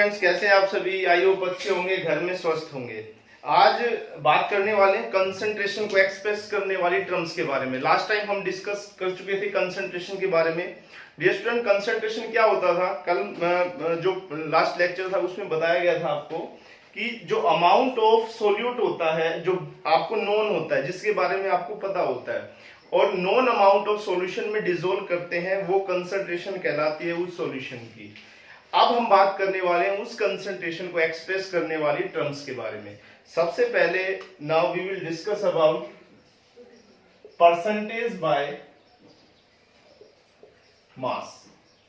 Students, कैसे हैं आप सभी? आई होप अच्छे होंगे, घर में स्वस्थ होंगे। आज बात करने वाले हैं कंसंट्रेशन को एक्सप्रेस करने वाली टर्म्स के बारे में। लास्ट टाइम हम डिस्कस कर चुके थे कंसंट्रेशन के बारे में। डियर स्टूडेंट, कंसंट्रेशन क्या होता था? कल जो लास्ट लेक्चर था उसमें बताया गया था आपको कि जो अमाउंट ऑफ सोल्यूट होता है, जो आपको नोन होता है, जिसके बारे में आपको पता होता है, और नॉन अमाउंट ऑफ सॉल्यूशन में डिसोल्व करते हैं, वो कंसंट्रेशन कहलाती है उस सॉल्यूशन की। अब हम बात करने वाले हैं उस कंसंट्रेशन को एक्सप्रेस करने वाली टर्म्स के बारे में। सबसे पहले now we will discuss about percentage by mass.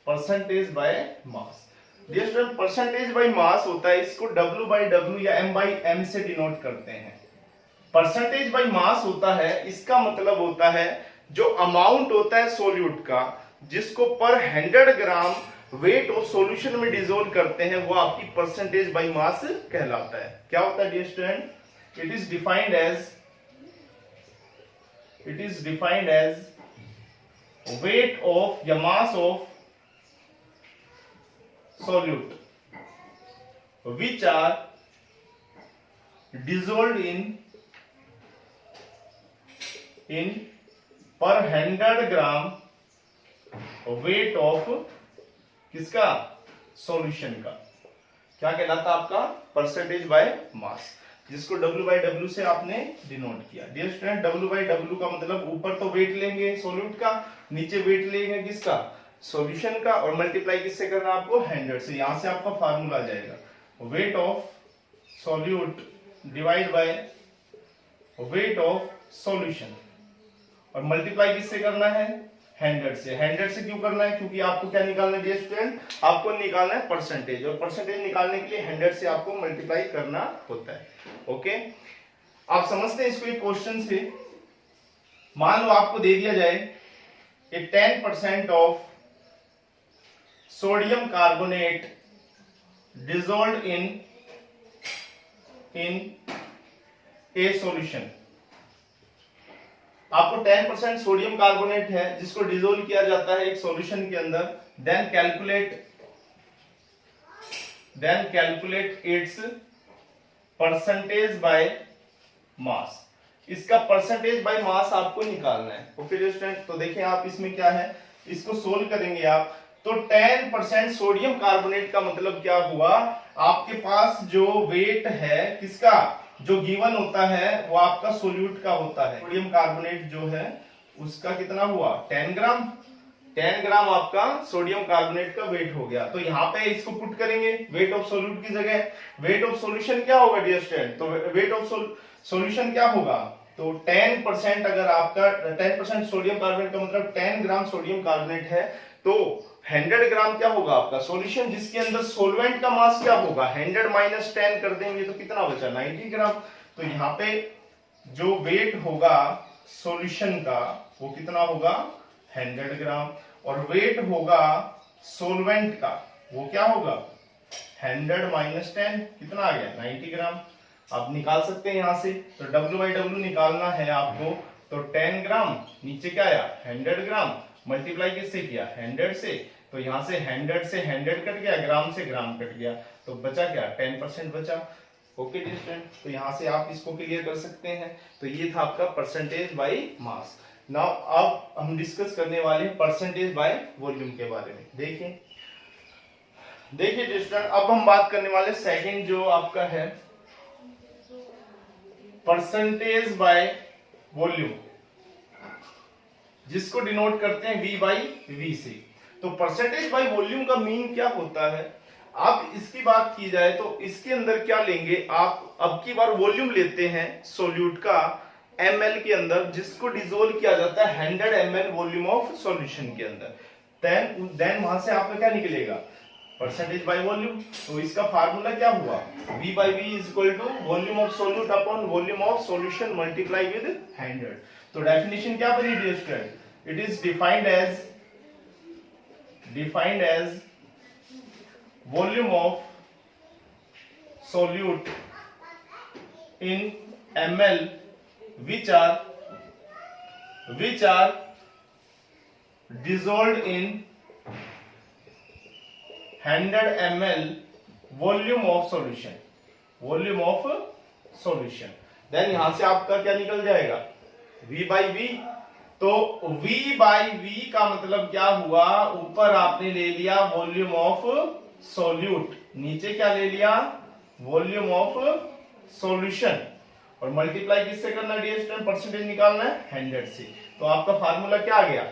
Percentage by mass, dear student, percentage by mass होता है, इसको W बाय W या M बाय M से डिनोट करते हैं। परसेंटेज बाय मास होता है, इसका मतलब होता है जो अमाउंट होता है सोल्यूट का, जिसको पर 100 ग्राम वेट ऑफ सॉल्यूशन में डिसोल्व करते हैं, वो आपकी परसेंटेज बाय मास कहलाता है। क्या होता है dear student? It is defined as weight of या mass of solute which are dissolved in per 100 gram weight of किसका? सॉल्यूशन का। क्या कहलाता आपका? परसेंटेज बाय मास, जिसको W बाय W से आपने डिनोट किया। Dear student, W by W का मतलब ऊपर तो वेट लेंगे सोल्यूट का, नीचे वेट लेंगे किसका? सॉल्यूशन का, और मल्टीप्लाई किससे करना आपको? 100 से। यहां से आपका फार्मूला आ जाएगा weight of solute divide by weight of solution, और मल्टीप्लाई किससे करना है? 100 से। 100 से क्यों करना है? क्योंकि आपको क्या निकालना है डियर स्टूडेंट? आपको निकालना है परसेंटेज, और परसेंटेज निकालने के लिए 100 से आपको मल्टीप्लाई करना होता है। ओके, आप समझते हैं इसको एक क्वेश्चन से। मान लो आपको दे दिया जाए एक 10% of sodium carbonate dissolved in a solution। आपको 10% सोडियम कार्बोनेट है जिसको डिसोल्व किया जाता है एक सॉल्यूशन के अंदर। Then calculate its percentage by mass. इसका परसेंटेज बाय मास आपको निकालना है। ओके स्टूडेंट, तो देखिए आप इसमें क्या है, इसको सोल्व करेंगे आप तो 10% सोडियम कार्बोनेट का मतलब क्या हुआ? आपके पास जो वेट है किसका, जो गिवन होता है, वो आपका सोल्यूट का होता है। सोडियम कार्बोनेट जो है उसका कितना हुआ? 10 ग्राम। 10 ग्राम आपका सोडियम कार्बोनेट का वेट हो गया। तो यहाँ पे इसको पुट करेंगे वेट ऑफ सोल्यूट की जगह। वेट ऑफ सॉल्यूशन क्या होगा डियर स्टूडेंट? तो वेट ऑफ सॉल्यूशन क्या होगा? तो 10% अगर आपका 10% सोडियम कार्बोनेट का मतलब 10 ग्राम सोडियम कार्बोनेट है, तो 100 ग्राम क्या होगा आपका सॉल्यूशन, जिसके अंदर सोलवेंट का मास क्या होगा? 100 माइनस 10 कर देंगे तो कितना बचा? 90 ग्राम। तो यहाँ पे जो वेट होगा सॉल्यूशन का वो कितना होगा? 100 ग्राम। और वेट होगा सोलवेंट का वो क्या होगा? 100 माइनस 10 कितना आ गया? 90 ग्राम। आप निकाल सकते हैं यहां से। तो W बाई W निकालना है आपको, तो 10 ग्राम नीचे क्या आया? 100 ग्राम। मल्टीप्लाई किससे किया? 100 से। तो यहां से 100 से 100 कट गया, ग्राम से ग्राम कट गया, तो बचा क्या? 10% बचा। ओके डियर स्टूडेंट, तो यहां से आप इसको क्लियर कर सकते हैं। तो ये था आपका परसेंटेज बाय मास। नाउ अब हम डिस्कस करने वाले हैं परसेंटेज बाय वॉल्यूम के बारे में। देखिए डियर स्टूडेंट, अब हम बात करने वाले सेकंड जो आपका है परसेंटेज बाय वॉल्यूम, जिसको डिनोट करते हैं V बाई V से। तो परसेंटेज बाय वॉल्यूम का मीन क्या होता है? आप इसकी बात की जाए तो इसके अंदर क्या लेंगे आप? अब की बार वॉल्यूम लेते हैं सोल्यूट का ml के अंदर, जिसको डिसोल्व किया जाता है 100 ml वॉल्यूम ऑफ सॉल्यूशन के अंदर। देन वहां से आपका क्या निकलेगा? Percentage by volume. तो इसका फार्मूला क्या हुआ? V by V is equal to volume of solute upon volume of solution multiply with 100। तो डेफिनेशन क्या बनी dear student? It is defined as volume of solute in ml which are dissolved in 100 ml volume of solution, volume of solution. Then यहां से आपका क्या निकल जाएगा, v by V. तो v बाई वी का मतलब क्या हुआ, ऊपर आपने ले लिया वॉल्यूम ऑफ सॉल्यूट, नीचे क्या ले लिया, वॉल्यूम ऑफ सॉल्यूशन, और मल्टीप्लाई किससे करना है डियर स्टूडेंट, परसेंटेज निकालना है 100 से। तो आपका फार्मूला क्या आ गया,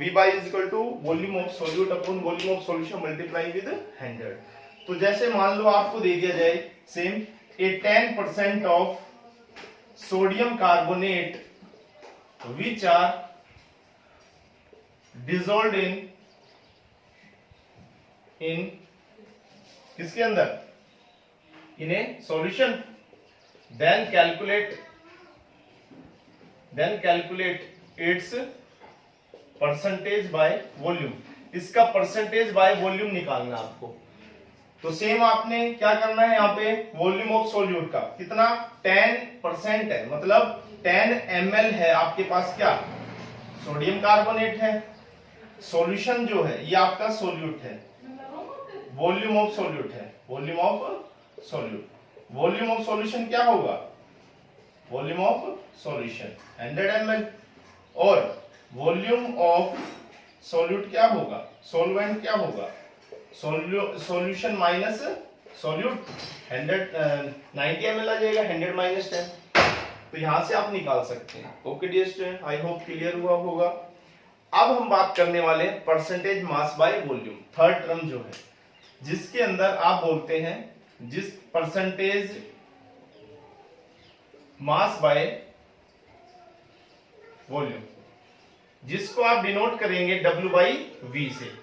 v by is equal to volume of solute upon volume of solution multiply with 100। तो जैसे मान लो आपको दे दिया जाए same a 10% of sodium carbonate which are dissolved in किसके अंदर, in a solution, then calculate its percentage by volume। इसका परसेंटेज बाय वॉल्यूम निकालना आपको। तो सेम आपने क्या करना है, यहाँ पे वॉल्यूम ऑफ सोल्यूट का कितना 10% है, मतलब 10 ml है आपके पास क्या, सोडियम कार्बोनेट है। सॉल्यूशन जो है ये आपका सोल्यूट है, वॉल्यूम ऑफ सोल्यूट है, volume of solute. Volume of solution क्या होगा, वॉल्यूम ऑफ सॉल्यूशन 100 ml, और वॉल्यूम ऑफ सोल्यूट क्या होगा, सॉल्वेंट क्या होगा, सॉल्यूशन माइनस सोल्यूट 90 ml आ जाएगा, 100 माइनस 10। तो यहां से आप निकाल सकते हैं। Okay dear student, I hope clear हुआ होगा। अब हम बात करने वाले percentage mass by volume, third term जो है, जिसके अंदर आप बोलते हैं जिस परसेंटेज मास बाय वॉल्यूम, जिसको आप डिनोट करेंगे W बाई V से।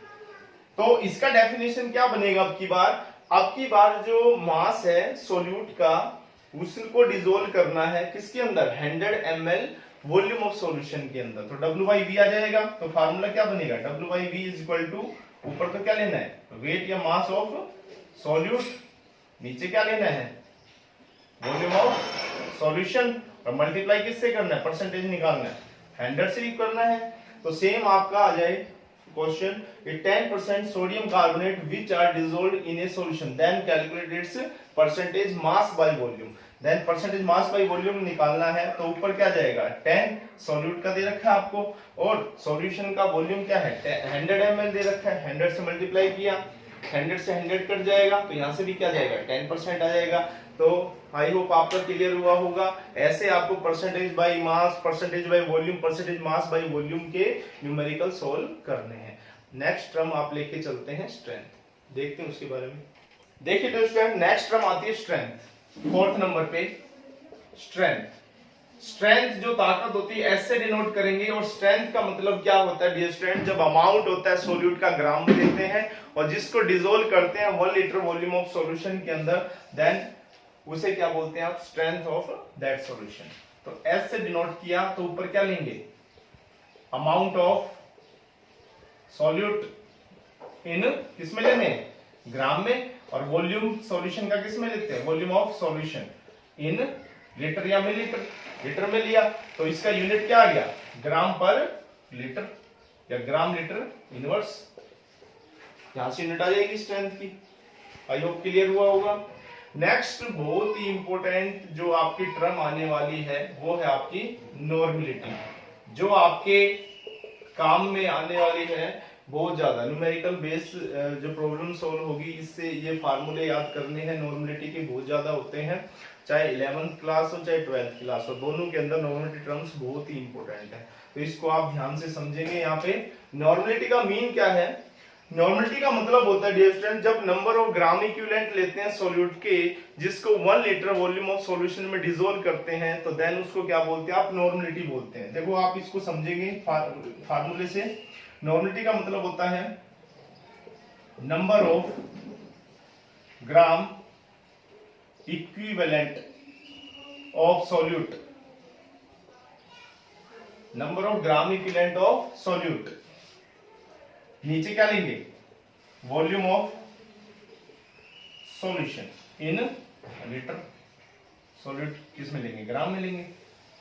तो इसका डेफिनेशन क्या बनेगा, अब की बार जो मास है सोल्यूट का, उसको डिसोल्व करना है किसके अंदर, 100 ml वॉल्यूम ऑफ सॉल्यूशन के अंदर। तो W बाई V आ जाएगा। तो फार्मूला क्या बनेगा, W by V is equal to, ऊपर तो क्या लेना है, वेट या मास ऑफ सॉल्यूट, नीचे क्या लेना है, वॉल्यूम ऑफ सॉल्यूशन, और मल्टीप्लाई किससे करना है, परसेंटेज निकालना है, 100 से ही करना है। तो सेम आपका आ जाए question, 10% sodium carbonate which are dissolved in a solution, then calculate its percentage mass by volume. Then percentage mass by volume निकालना है, तो ऊपर क्या जाएगा 10 सॉल्यूट का दे रखा है आपको, और सॉल्यूशन का वॉल्यूम क्या है 100 ml दे रखा है, 100 से मल्टीप्लाई किया, 100 से 100 कट जाएगा, तो यहां से भी क्या जाएगा 10% आ जाएगा। तो आई होप आपका क्लियर हुआ होगा। ऐसे आपको percentage by mass, percentage by volume, percentage mass by volume के न्यूमेरिकल सोल्व करने हैं। नेक्स्ट टर्म आप लेके चलते हैं स्ट्रेंथ, देखते हैं उसके बारे में। देखिए तो स्ट्रेंथ, नेक्स्ट टर्म आती है स्ट्रेंथ, फोर्थ नंबर पे स्ट्रेंथ। स्ट्रेंथ जो ताकत होती है ऐसे डिनोट करेंगे, और स्ट्रेंथ का मतलब क्या होता है डियर स्टूडेंट, जब अमाउंट होता है सोल्यूट का ग्राम में लेते हैं और जिसको डिसोल्व करते हैं 1 लीटर वॉल्यूम ऑफ सॉल्यूशन के अंदर, देन उसे क्या बोलते हैं आप, स्ट्रेंथ ऑफ दैट सॉल्यूशन। तो एस से डिनोट किया, तो ऊपर क्या लेंगे, अमाउंट ऑफ सॉल्यूट इन किसमें लेने, ग्राम में, और वॉल्यूम सॉल्यूशन का किसमें लेते हैं, volume of solution in litre या मिलीलीटर, लीटर में लिया, तो इसका यूनिट क्या आ गया, ग्राम पर लीटर या ग्राम लीटर इनवर्स, यहां से यूनिट आ जाएगी स्ट्रेंथ की। आई होप क्लियर हुआ होगा। नेक्स्ट बहुत ही इंपॉर्टेंट जो आपकी टर्म आने वाली है, वो है आपकी नॉर्मलिटी, जो आपके काम में आने वाली है बहुत ज्यादा। न्यूमेरिकल बेस जो प्रॉब्लम सोल्व होगी, इससे ये फार्मूले याद करने हैं, नॉर्मलिटी के बहुत ज्यादा होते हैं, चाहे 11th क्लास हो चाहे 12th क्लास हो, दोनों के अंदर नॉर्मलिटी टर्म्स बहुत ही इंपॉर्टेंट है। तो इसको आप ध्यान से समझेंगे। यहाँ पे नॉर्मलिटी का मीन क्या है, नॉर्मलिटी का मतलब होता है डियर स्टूडेंट, जब नंबर ऑफ ग्राम इक्विवेलेंट लेते हैं सॉल्यूट के, जिसको 1 लीटर वॉल्यूम ऑफ सॉल्यूशन में डिसॉल्व करते हैं, तो देन उसको क्या बोलते हैं आप, नॉर्मलिटी बोलते हैं। देखो आप इसको समझेंगे फार्मूले से। नॉर्मलिटी का मतलब होता है number of gram equivalent of solute, number of gram equivalent of solute, नीचे क्या लेंगे, volume of solution in litre, solute किस में लेंगे, ग्राम में लेंगे।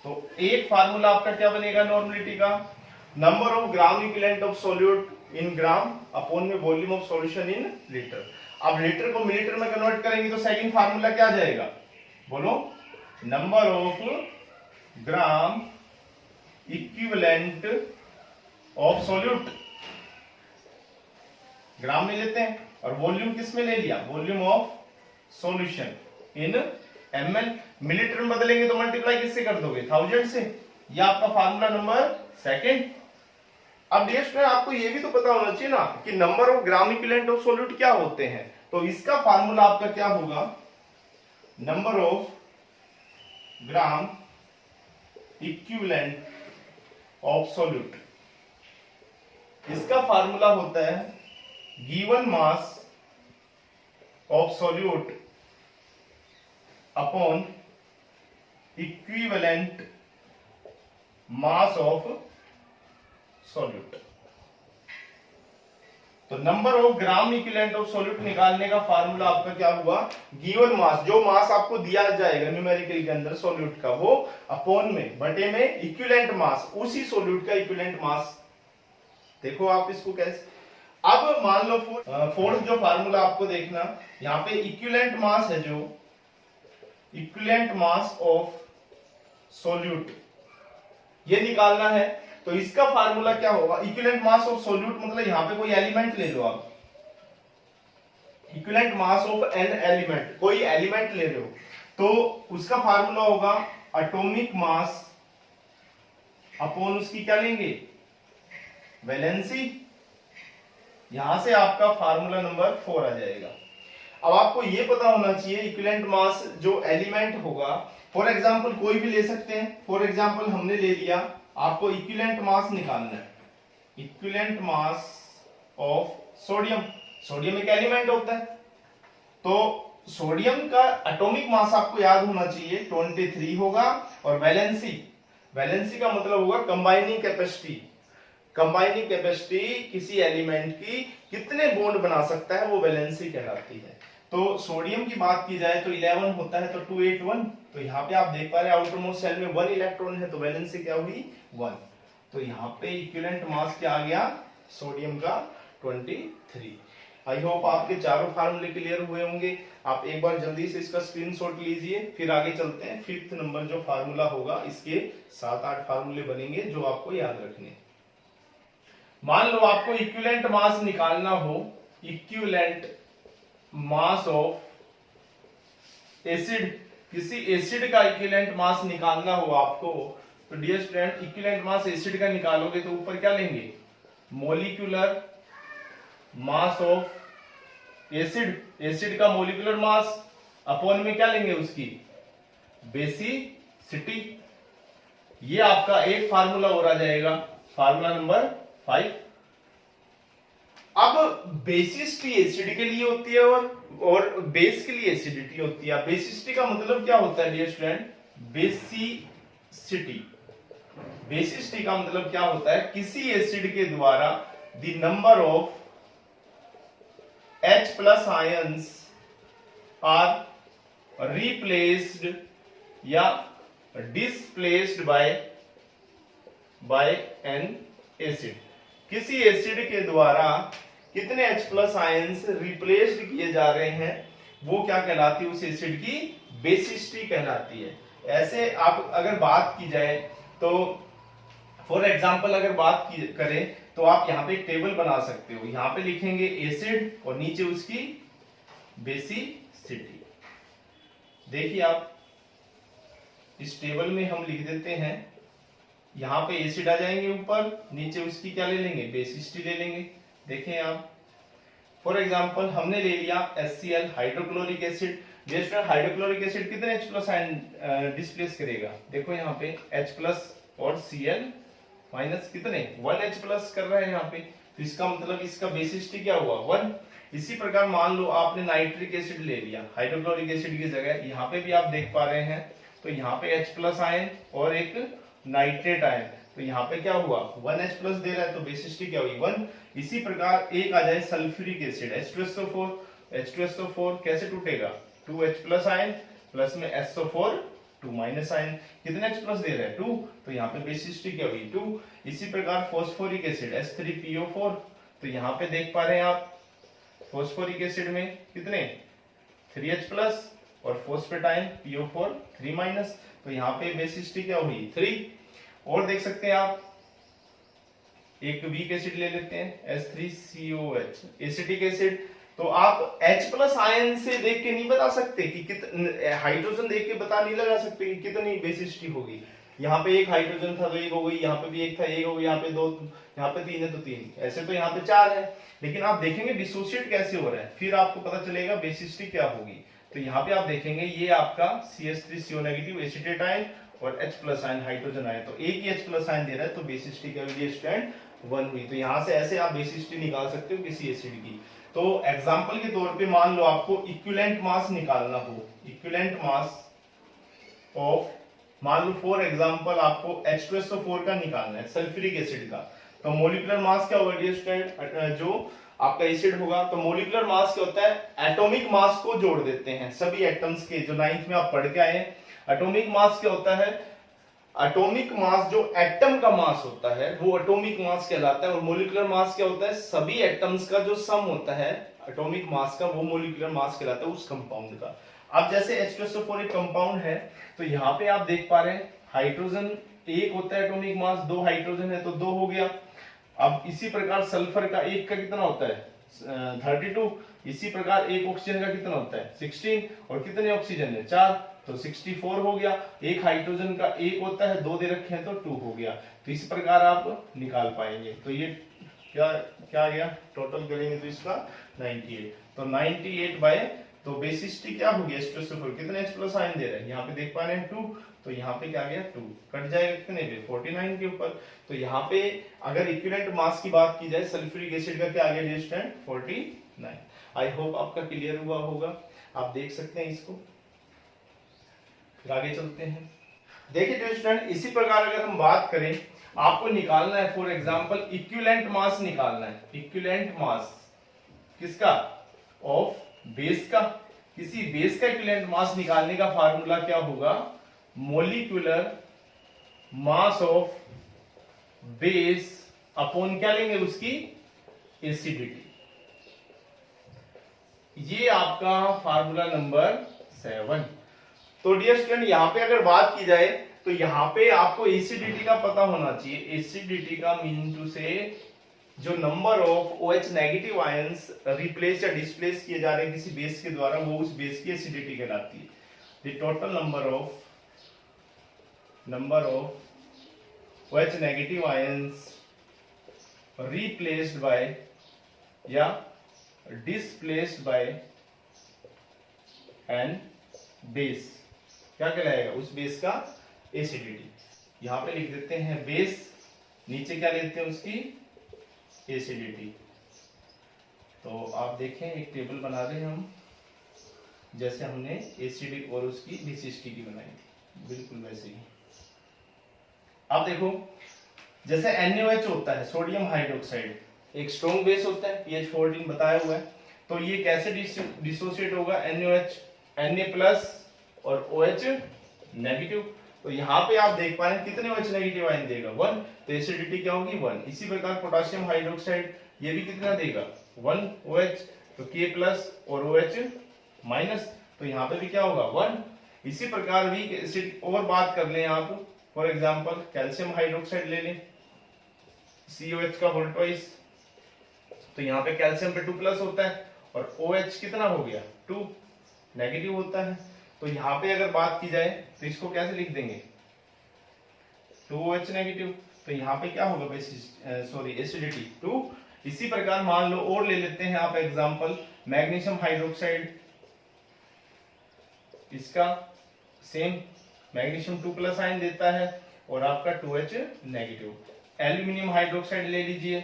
तो एक फार्मूला आपका क्या बनेगा नॉर्मलिटी का, number of gram equivalent of solute in gram upon में volume of solution in litre. अब लीटर को मिलीलीटर में कन्वर्ट करेंगे तो सेकंड फार्मूला क्या आ जाएगा, बोलो, number of gram equivalent of solute, gram में लेते हैं और वॉल्यूम किस में ले लिया, volume of solution in ml, millilitre में बदलेंगे तो मल्टीप्लाई किससे कर दोगे, 1000 से। ये आपका फार्मूला नंबर सेकंड। अब डियर स्टूडेंट आपको ये भी तो पता होना चाहिए ना कि number of gram equivalent of solute क्या होते हैं, तो इसका फार्मूला आपका क्या होगा, number of gram equivalent of solute, इसका फार्मूला होता है given mass of solute upon equivalent mass of solute. तो number of gram equivalent of solute निकालने का फार्मूला आपका क्या हुआ, गिवन मास, जो मास आपको दिया जाएगा न्यूमेरिकल के अंदर सॉल्यूट का, वो अपॉन में, बटे में इक्विवेलेंट मास, उसी सॉल्यूट का इक्विवेलेंट मास। देखो आप इसको कैसे, अब मान लो फोर्थ जो फार्मूला आपको देखना, यहां पे इक्विवेलेंट मास है, जो इक्विवेलेंट मास ऑफ सॉल्यूट ये निकालना है, तो इसका फार्मूला क्या होगा, इक्विवेलेंट मास ऑफ सॉल्यूट मतलब यहां पे कोई एलिमेंट ले लो आप, equivalent mass of an element, कोई एलिमेंट ले रहे हो तो उसका फार्मूला होगा एटॉमिक मास अपॉन उसकी क्या लेंगे, वैलेंसी। यहां से आपका फार्मूला नंबर 4 आ जाएगा। अब आपको ये पता होना चाहिए इक्विवेलेंट मास जो एलिमेंट होगा, फॉर एग्जांपल कोई भी ले सकते हैं, फॉर एग्जांपल हमने ले लिया, आपको इक्विवेलेंट मास निकालना है, equivalent mass of sodium, sodium एक एलिमेंट होता है, तो सोडियम का एटॉमिक मास आपको याद होना चाहिए 23 होगा, और वैलेंसी, वैलेंसी का मतलब होगा कंबाइनिंग कैपेसिटी, कंबाइनिंग कैपेसिटी किसी एलिमेंट की कितने बॉन्ड बना सकता है वो वैलेंसी कहलाती है। तो सोडियम की बात की जाए तो 11 होता है, तो 281, तो यहाँ पे आप देख पा रहे हैं आउटर मोस्ट शेल में 1 इलेक्ट्रॉन है, तो वैलेंसी क्या हुई 1, तो यहाँ पे इक्विवेलेंट मास क्या आ गया सोडियम का 23। आई होप आपके चारों फार्मूले क्लियर हुए होंगे। आप एक बार जल्दी से इसका स्क्रीनशॉट लीजिए, फिर आगे चलते हैं। फिफ्थ नंबर जो फार्मूला होगा, इसके 7-8 फार्मूले बनेंगे जो आपको याद रखने। मान लो आपको इक्विवेलेंट मास निकालना हो, इक्विवेलेंट मास ऑफ एसिड, किसी एसिड का इक्विवेलेंट मास निकालना हो आपको, तो dear student equivalent mass acid का निकालोगे तो ऊपर क्या लेंगे, molecular mass of acid, acid का मॉलिक्यूलर मास, अपॉन में क्या लेंगे उसकी बेसिसिटी। ये आपका एक फार्मूला और आ जाएगा, फार्मूला नंबर 5। अब बेसिसिटी एसिड के लिए होती है और बेस के लिए एसिडिटी होती है। बेसिसिटी का मतलब क्या होता है डियर स्टूडेंट, बेसिसिटी, बेसिसिटी का मतलब क्या होता है, किसी एसिड के द्वारा the number of H plus ions are replaced या डिस्प्लेस्ड बाय एन एसिड। किसी एसिड के द्वारा कितने H प्लस आयंस रिप्लेस्ड किए जा रहे हैं, वो क्या कहलाती है, उस एसिड की बेसिसिटी कहलाती है। ऐसे आप अगर बात की जाए तो फॉर एग्जांपल अगर बात करें तो आप यहाँ पे एक टेबल बना सकते हो, यहाँ पे लिखेंगे एसिड और नीचे उसकी बेसिसिटी। देखिए आप इस टेबल में हम लिख देते हैं, यहाँ पे एसिड आ जाएंगे ऊपर, नीचे उसकी क्या ले लेंगे, बेसिसिटी ले लेंगे। देखें आप फॉर एग्जांपल हमने ले लिया HCl हाइड्रोक्लोरिक एसिड। जैसे हाइड्रोक्लोरिक एसिड कितने H प्लस आयन डिस्प्लेस करेगा, देखो यहाँ पे H प्लस और Cl माइनस कितने 1 H प्लस कर रहा है यहाँ पे, तो इसका मतलब इसका बेसिसिटी क्या हुआ 1। इसी प्रकार मान लो आपने नाइट्रिक एसिड ले लिया हाइड्रोक्लोरिक एसिड की जगह, यहाँ पे भी आप देख पा रहे हैं, तो यहाँ पे H प्लस आयन और एक नाइट्रेट आयन, तो यहाँ पे क्या हुआ 1 H प्लस दे रहा है, तो बेसिसिटी क्या हुई 1। इसी प्रकार एक आ जाए सल्फ्यूरिक एसिड H2SO4, H2SO4 कैसे टूटेगा 2 H प्लस आयन प्लस में SO4 2 माइनस आयन, कितने H प्लस दे रहा है 2, तो यहाँ पे बेसिसिटी क्या हुई 2। इसी प्रकार फॉस्फोरिक एसिड H3PO4, तो यहाँ पे देख पा रहे हैं आप फॉस्फोरिक एसिड में कितने 3H प्लस और फॉस्फेटाइन PO4 3 माइनस, तो यहाँ पे बेसिसिटी क्या हुई 3। और देख सकते हैं आप एक वीक एसिड ले लेते हैं H3COH एसिटिक एसिड, तो आप H प्लस आयन से देख के नहीं बता सकते कि कितने, हाइड्रोजन देख के पता नहीं लगा सकते कि कितनी बेसिसिटी होगी। यहाँ पे एक हाइड्रोजन था तो एक हो गई, यहाँ पे भी एक था एक हो गई, यहाँ पे दो, यहाँ पे तीन है तो तीन, ऐसे तो यहाँ पे 4 है, लेकिन आप देखेंगे डिसोसिएट कैसे हो रहा है, फिर आपको पता चलेगा बेसिसिटी क्या होगी। तो यहाँ पे आप देखेंगे ये आपका CH3CO नेगेटिव एसिटेट आयन और H plus ion hydrogen ion, तो एक ही H प्लस आयन दे रहा है, तो बेसिसिटी क्या हुई स्टूडेंट 1 हुई। तो यहाँ से ऐसे आप बेसिसिटी निकाल सकते हो किसी एसिड की। तो एग्जांपल के तौर पे मान लो आपको इक्विवेलेंट मास निकालना हो, इक्विवेलेंट मास ऑफ, मान लो फॉर एग्जांपल आपको H2SO4 का निकालना है सल्फ्यूरिक एसिड का, तो मोलिकुलर मास क्या होगा डियर स्टूडेंट, जो आपका एसिड होगा, तो मोलिकुलर मास क्या होता है एटॉमिक मास को जोड़ देते हैं सभी एटम्स के, जो 9th में आप पढ़ के आए हैं। एटॉमिक मास क्या होता है, एटॉमिक मास जो एटम का मास होता है वो एटॉमिक मास कहलाता है, और मोलिकुलर मास क्या होता है सभी एटम्स का जो सम होता है एटॉमिक मास का, वो मोलिकुलर मास कहलाता है उस कंपाउंड का। अब जैसे H2SO4 एक कंपाउंड है, तो यहाँ पे आप देख पा रहे हैं हाइड्रोजन एक होता है एटॉमिक मास, 2 हाइड्रोजन है तो 2 हो गया। अब इसी प्रकार सल्फर का एक का कितना होता है 32, इसी प्रकार एक ऑक्सीजन का कितना होता है 16, और कितने ऑक्सीजन है 4, तो 64 हो गया। एक हाइड्रोजन का एक होता है 2 दे रखे हैं तो 2 हो गया। तो इस प्रकार आप निकाल पाएंगे। तो ये क्या क्या आ गया, टोटल करेंगे तो इसका 98, तो 98 बाय, तो बेसिसिटी क्या होगी H2SO4 कितने H प्लस आयन दे रहे हैं, यहाँ पे देख पा रहे हैं 2, तो यहाँ पे क्या गया 2 कट जाएगा कितने पे 49 के ऊपर। तो यहाँ पे अगर इक्विवेलेंट मास की बात की जाए सल्फ्यूरिक एसिड का क्या आ गया स्टूडेंट 49। आई होप आपका क्लियर हुआ होगा, आप देख सकते हैं इसको। फिर आगे चलते हैं। देखिए स्टूडेंट इसी प्रकार अगर हम बात करें, आपको निकालना है फॉर एग्जांपल इक्विवेलेंट मास निकालना है, इक्विवेलेंट मास किसका ऑफ बेस का, किसी बेस का इक्विवेलेंट मास निकालने का फार्मूला क्या होगा, molecular mass of base upon क्या लेंगे उसकी एसिडिटी। ये आपका फार्मूला नंबर 7। तो डियर स्टूडेंट यहां पे अगर बात की जाए तो यहां पे आपको एसिडिटी का पता होना चाहिए। एसिडिटी का मीन टू से जो number of OH negative ions replace या डिस्प्लेस किए जा रहे हैं किसी बेस के द्वारा, वो उस बेस की एसिडिटी कहलाती है। The total number of OH negative ions replaced by या डिस्प्लेस्ड बाय एन बेस क्या कहलाएगा, उस बेस का एसिडिटी। यहां पे लिख देते हैं बेस, नीचे क्या लेते हैं उसकी एसिडिटी। तो आप देखें एक टेबल बना रहे हैं हम, जैसे हमने एसिडिक और उसकी बेसिसिटी की बनाई थी, बिल्कुल वैसे ही। अब देखो जैसे NaOH होता है सोडियम हाइड्रोक्साइड, एक स्ट्रॉन्ग बेस होता है, pH 14 बताया हुआ है। तो ये कैसे डिसोसिएट होगा, NaOH Na प्लस और OH नेगेटिव। तो यहाँ पे आप देख पा रहे हैं कितने OH नेगेटिव आयन देगा 1, तो एसिडिटी क्या होगी 1। इसी प्रकार पोटेशियम हाइड्रोक्साइड ये भी कितना देगा 1 OH, तो K प्लस और OH माइनस, तो यहाँ पे भी क्या होगा 1। इसी प्रकार वीक एसिड और बात कर लें आप, फॉर एग्जांपल कैल्शियम हाइड्रोक्साइड ले लें COH का होल ट्वाइस, तो यहाँ पे कैल्शियम पे 2 प्लस होता है और OH कितना हो गया 2 नेगेटिव होता है। तो यहाँ पे अगर बात की जाए तो इसको कैसे लिख देंगे 2OH नेगेटिव, तो यहाँ पे क्या होगा एसिडिटी 2। इसी प्रकार मान लो और ले लेते हैं आप एग्जांपल मैग्नीशियम हाइड्रोक्साइड, इसका सेम मैग्नीशियम 2 प्लस आयन देता है और आपका 2H नेगेटिव। एल्यूमिनियम हाइड्रोक्साइड ले लीजिए,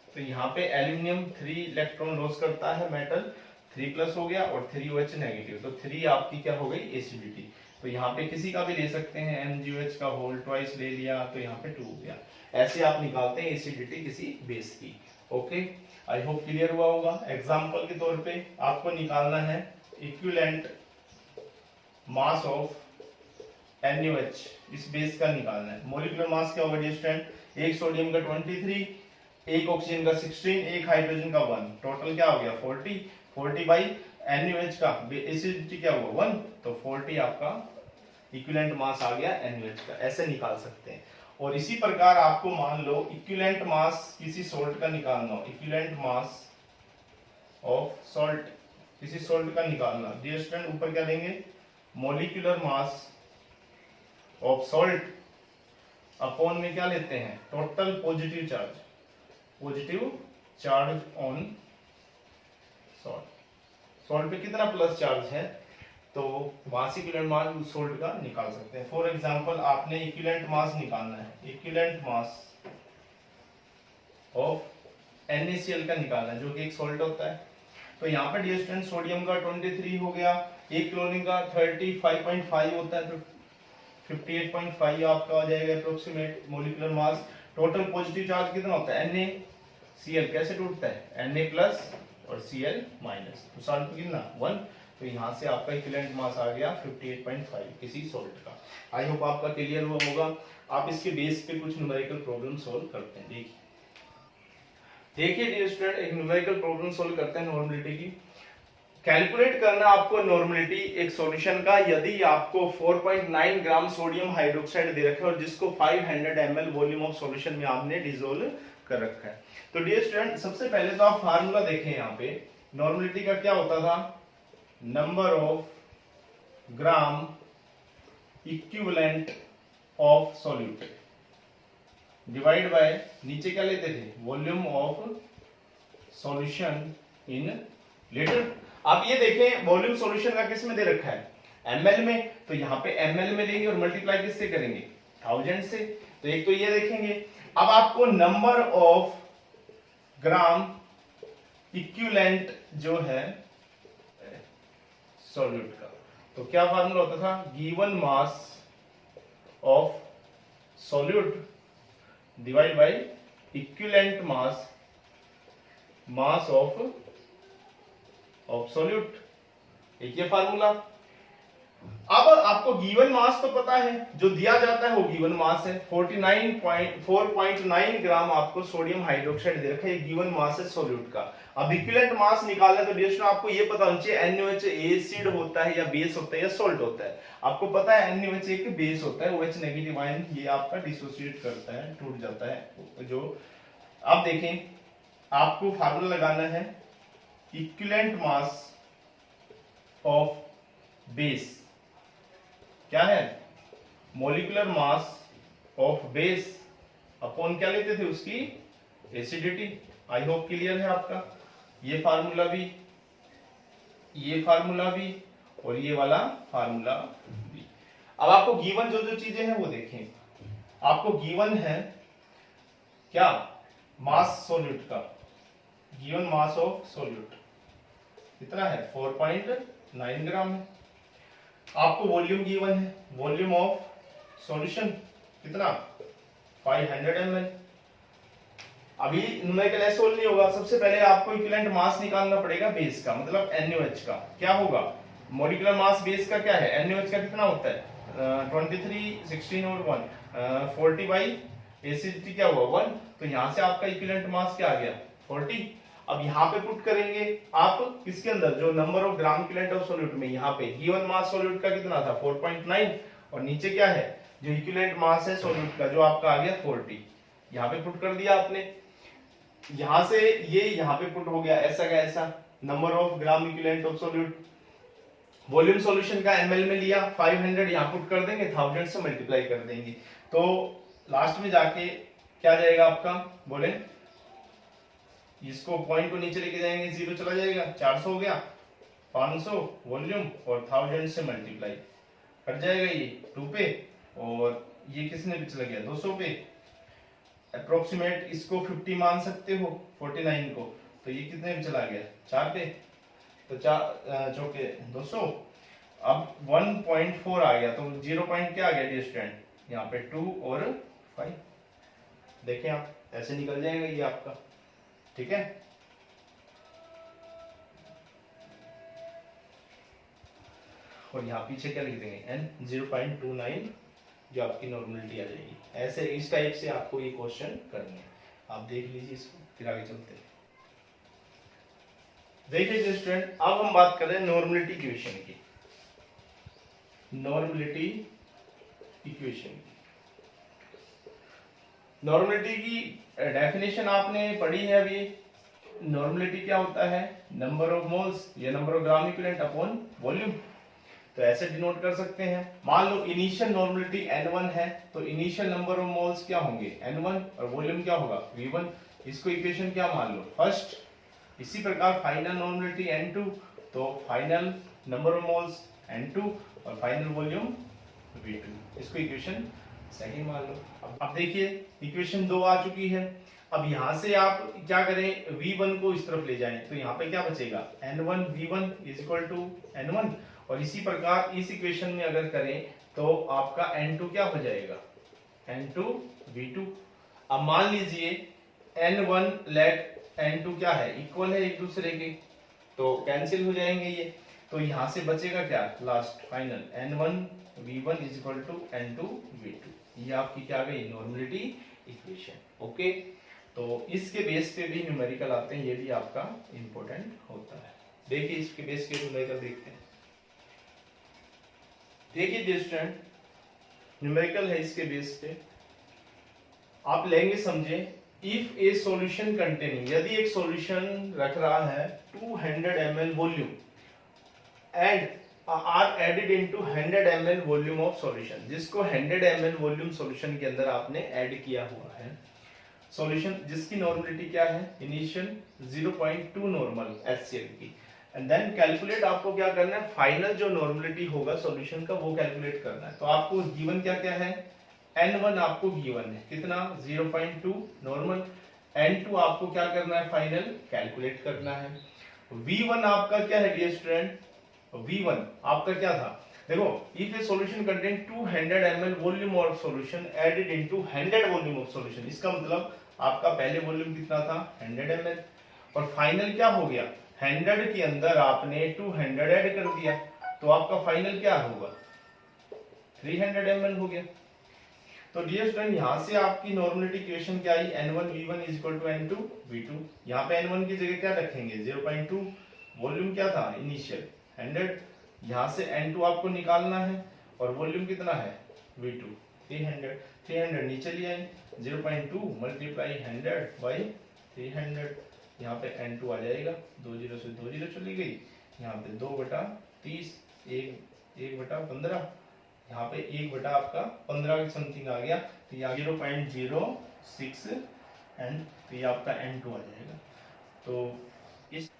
तो यहाँ पे एल्यूमिनियम 3 इलेक्ट्रॉन लॉस करता है, मेटल 3 प्लस हो गया और 3OH नेगेटिव, तो 3 आपकी क्या हो गई एसिडिटी। तो यहाँ पे किसी का भी ले सकते हैं, MgOH का होल ट्वाइस ले लिया तो यहाँ पे 2 हो गया। ऐसे आप निकालते हैं एसिडिटी किसी बेस की। ओके, आई होप क्लियर हुआ होगा। एग्जांपल के तौर पे आपको निकालना है इक्विवेलेंट मास ऑफ NaOH, इस बेस का निकालना है। मोलिकुलर मास क्या होगा डियर स्टूडेंट, एक सोडियम का 23 एक ऑक्सीजन का 16, एक हाइड्रोजन का 1, टोटल क्या हो गया 40। 40 बाई NaOH का एसिडिटी क्या हुआ 1, तो 40 आपका इक्विवेलेंट मास आ गया NaOH का, ऐसे निकाल सकते हैं। और इसी प्रकार आपको मान लो इक्विवेलेंट मास किसी सॉल्ट का निकालना हो, इक्विवेलेंट मास ऑफ सॉल्ट, किसी सॉल्ट का निकालना, डियर स्टूडेंट ऊपर क्या लेंगे, molecular mass of salt upon में क्या लेते हैं, total positive charge, positive charge on salt. Salt पे कितना प्लस चार्ज है, तो वहां से इक्विवेलेंट मास सॉल्ट का निकाल सकते हैं। फॉर एग्जांपल आपने इक्विवेलेंट मास निकालना है, इक्विवेलेंट मास ऑफ NaCl का निकालना है जो कि एक सॉल्ट होता है। तो यहाँ पे डियर स्टूडेंट सोडियम का 23 हो गया, एक क्लोरीन का 35.5 होता है, तो 58.5 आपका आ जाएगा approximate molecular mass. Total positive charge कितना होता है, NaCl कैसे टूटता है, Na प्लस और Cl माइनस, तो सॉल्ट कितना 1, तो यहाँ से आपका इक्विवेलेंट मास आ गया 58.5 किसी सॉल्ट का। आई होप आपका क्लियर हुआ होगा। आप इसके बेस पे कुछ न्यूमेरिकल प्रॉब्लम सॉल्व करते हैं। देखिए डियर स्टूडेंट, एक न्यूमेरिकल प्रॉब्लम सॉल्व करते हैं नॉर्मलिटी की। कैलकुलेट करना आपको नॉर्मलिटी एक सॉल्यूशन का, यदि आपको 4.9 ग्राम सोडियम हाइड्रोक्साइड दे रखा है और जिसको 500 ml वॉल्यूम ऑफ सॉल्यूशन में आपने डिसोल्व कर रखा है। तो डियर स्टूडेंट सबसे पहले तो आप फार्मूला देखें, यहाँ पे नॉर्मलिटी का क्या होता था, number of gram equivalent of solute divide by, नीचे क्या लेते थे, volume of solution in litre. आप ये देखें वॉल्यूम सॉल्यूशन का किस में दे रखा है, ml में, तो यहाँ पे ml में लेंगे और मल्टीप्लाई किससे करेंगे, 1000 से। तो एक तो ये देखेंगे। अब आपको नंबर ऑफ ग्राम इक्विवेलेंट जो है सॉल्यूट का, तो क्या फार्मूला होता था, given mass of solute divide by equivalent mass of solute, एक ये फार्मूला। अब आपको गिवन मास तो पता है, जो दिया जाता है वो गिवन मास है, 4.9 ग्राम आपको सोडियम हाइड्रोक्साइड दे रखा है, गिवन मास है सॉल्यूट का। अब इक्विवेलेंट मास निकालना है तो डियर स्टूडेंट आपको ये पता होना चाहिए NaOH एसिड होता है या बेस होता है या सॉल्ट होता है। आपको पता है NaOH एक बेस होता है, OH नेगेटिव आयन ये आपका डिसोसिएट करता है, टूट जाता है जो। अब देखें आपको फार्मूला लगाना है इक्विवेलेंट मास ऑफ बेस, क्या है, molecular mass of base upon क्या लेते थे, उसकी एसिडिटी। आई होप क्लियर है आपका, ये फार्मूला भी, ये फार्मूला भी और ये वाला फार्मूला भी। अब आपको गिवन जो जो चीजें हैं वो देखें। आपको गिवन है क्या, मास सॉल्यूट का, गिवन मास ऑफ सॉल्यूट कितना है 4.9 ग्राम है। आपको वॉल्यूम गिवन है, वॉल्यूम ऑफ सॉल्यूशन कितना 500 ml। अभी न्यूमेरिकल ऐसे सोल्व नहीं होगा, सबसे पहले आपको इक्विवेलेंट मास निकालना पड़ेगा बेस का, मतलब NaOH का। क्या होगा, मॉलिक्यूलर मास बेस का क्या है, NaOH का कितना होता है 23, 16 और 1, 40 बाई एसिडिटी क्या हुआ 1, तो यहां से आपका इक्विवेलेंट मास क्या आ गया 40। अब यहाँ पे पुट करेंगे आप किसके अंदर, जो number of gram equivalent of solute में, यहाँ पे गिवन मास सॉल्यूट का कितना था 4.9 और नीचे क्या है जो इक्विवेलेंट मास है सॉल्यूट का जो आपका आ गया 40, यहाँ पे पुट कर दिया आपने। यहां से ये यहाँ पे पुट हो गया ऐसा का ऐसा, number of gram equivalent of solute, volume solution का ml में लिया 500, यहाँ पुट कर देंगे 1000 से मल्टीप्लाई कर देंगे, तो लास्ट में जाके क्या जाएगा आपका, बोले इसको पॉइंट को नीचे लेके जाएंगे, 0 चला जाएगा, 400 हो गया, 500 वॉल्यूम और 1000 से मल्टीप्लाई कट जाएगा ये 2 पे, और ये किसने भी चला गया 200 पे। अप्रोक्सीमेट इसको 50 मान सकते हो 49 को, तो ये कितने पे चला गया 4 पे, तो 4 चौके 200। अब 1.4 आ गया, तो 0 पॉइंट क्या आ गया डियर स्टूडेंट, यहाँ पे 2 और 5, देखें आप ऐसे निकल जाएगा ये आपका, ठीक है। और यहाँ पीछे क्या लिख देंगे n 0.29 जो आपकी नॉर्मलिटी आ जाएगी। ऐसे इस टाइप से आपको ये क्वेश्चन करनी है। आप देख लीजिए इसको, फिर आगे चलते हैं। देखिए स्टूडेंट, अब हम बात कर रहे हैं नॉर्मलिटी इक्वेशन की। नॉर्मलिटी इक्वेशन की, नॉर्मलिटी की डेफिनेशन आपने पढ़ी है अभी। नॉर्मलिटी क्या होता है? नंबर ऑफ मोल्स या number of gram equivalent upon volume. तो ऐसे डिनोट कर सकते हैं। मान लो इनिशियल नॉर्मलिटी N1 है, तो इनिशियल नंबर ऑफ मोल्स क्या होंगे? N1, और वॉल्यूम क्या होगा? V1। इसको इक्वेशन क्या मान लो? फर्स्ट। इसी प्रकार फाइनल नॉर्मलिटी N2, तो final number of moles N2 और फाइनल वॉल्यूम V2। इसको इक्वेशन सेकंड मान लो। अब देखिए इक्वेशन 2 आ चुकी है। अब यहां से आप क्या करें? V1 को इस तरफ ले जाएं, तो यहाँ पे क्या बचेगा? N1 V1 is equal to N1। और इसी प्रकार इस इक्वेशन में अगर करें तो आपका N2 क्या हो जाएगा? N2 V2। अब मान लीजिए N1 लेट N2 क्या है? इक्वल है एक दूसरे के, तो कैंसिल हो जाएंगे ये। तो यहां से बचेगा क्या? Last final N1 V1 is equal to N2 V2। ये आपकी क्या गई? Normality equation. ओके, तो इसके बेस पे भी न्यूमेरिकल आते हैं, ये भी आपका इंपॉर्टेंट होता है। देखिए इसके बेस पे न्यूमेरिकल देखते हैं। देखिए स्टूडेंट, न्यूमेरिकल है इसके बेस पे, आप लेंगे समझे। इफ ए सॉल्यूशन कंटेनिंग, यदि एक सॉल्यूशन रख रहा है 200 ml volume and are added into 100 ml volume of solution, जिसको 100 ml वॉल्यूम सॉल्यूशन के अंदर आपने ऐड किया हुआ है सॉल्यूशन, जिसकी नॉर्मलिटी क्या है? इनिशियल 0.2 नॉर्मल HCl की। एंड देन कैलकुलेट, आपको क्या करना है? फाइनल जो नॉर्मलिटी होगा सॉल्यूशन का वो कैलकुलेट करना है। तो आपको गिवन क्या क्या है? N1 आपको गिवन है कितना? 0.2 नॉर्मल। N2 आपको क्या करना है? फाइनल कैलकुलेट करना है। V1 आपका क्या है डियर स्टूडेंट? V1 आपका क्या था? देखो, if a solution contain 200 ml volume of solution added into 100 volume of solution, इसका मतलब आपका पहले वॉल्यूम कितना था? 100 ml। और फाइनल क्या हो गया? 100 के अंदर आपने 200 ऐड कर दिया, तो आपका फाइनल क्या होगा? 300 ml हो गया। तो डियर स्टूडेंट, यहां से आपकी नॉर्मलिटी इक्वेशन क्या आई? N1 V1 is equal to N2 V2। यहाँ पे N1 की जगह क्या रखेंगे? 0.2, वॉल्यूम क्या था? इनिशियल 100। यहां से N2 आपको निकालना है, और वॉल्यूम कितना है? V2 300। 300 नीचे ले आए, 0.2 मल्टीप्लाई 100 बाई 300। यहाँ पे N2 आ जाएगा, 2 0 से 2 0 चली गई, यहाँ पे 2/30, 1/15, यहाँ पे 1/, आपका 15 के समथिंग आ गया। तो यहाँ 0.06 एंड तो ये आपका N2 आ जाएगा। तो इस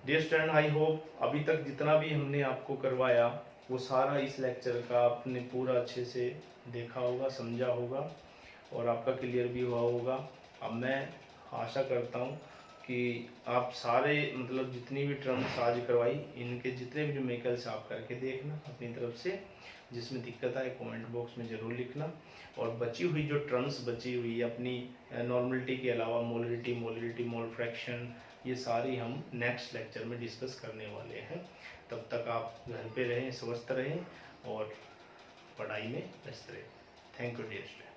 डियर स्टूडेंट, आई होप अभी तक जितना भी हमने आपको करवाया वो सारा इस लेक्चर का आपने पूरा अच्छे से देखा होगा, समझा होगा, और आपका क्लियर भी हुआ होगा। अब मैं आशा करता हूँ कि आप सारे मतलब जितनी भी टर्म्स आज करवाई, इनके जितने भी न्यूमेरिकल्स आप करके देखना अपनी तरफ से। जिसमें दिक्कत आए कमेंट बॉक्स में ज़रूर लिखना। और बची हुई जो टर्म्स बची हुई अपनी नॉर्मलिटी के अलावा मोलरिटी, मोलरिटी, मोल फ्रैक्शन, ये सारी हम नेक्स्ट लेक्चर में डिस्कस करने वाले हैं। तब तक आप घर पे रहें, स्वस्थ रहें और पढ़ाई में व्यस्त रहें। Thank you dear student.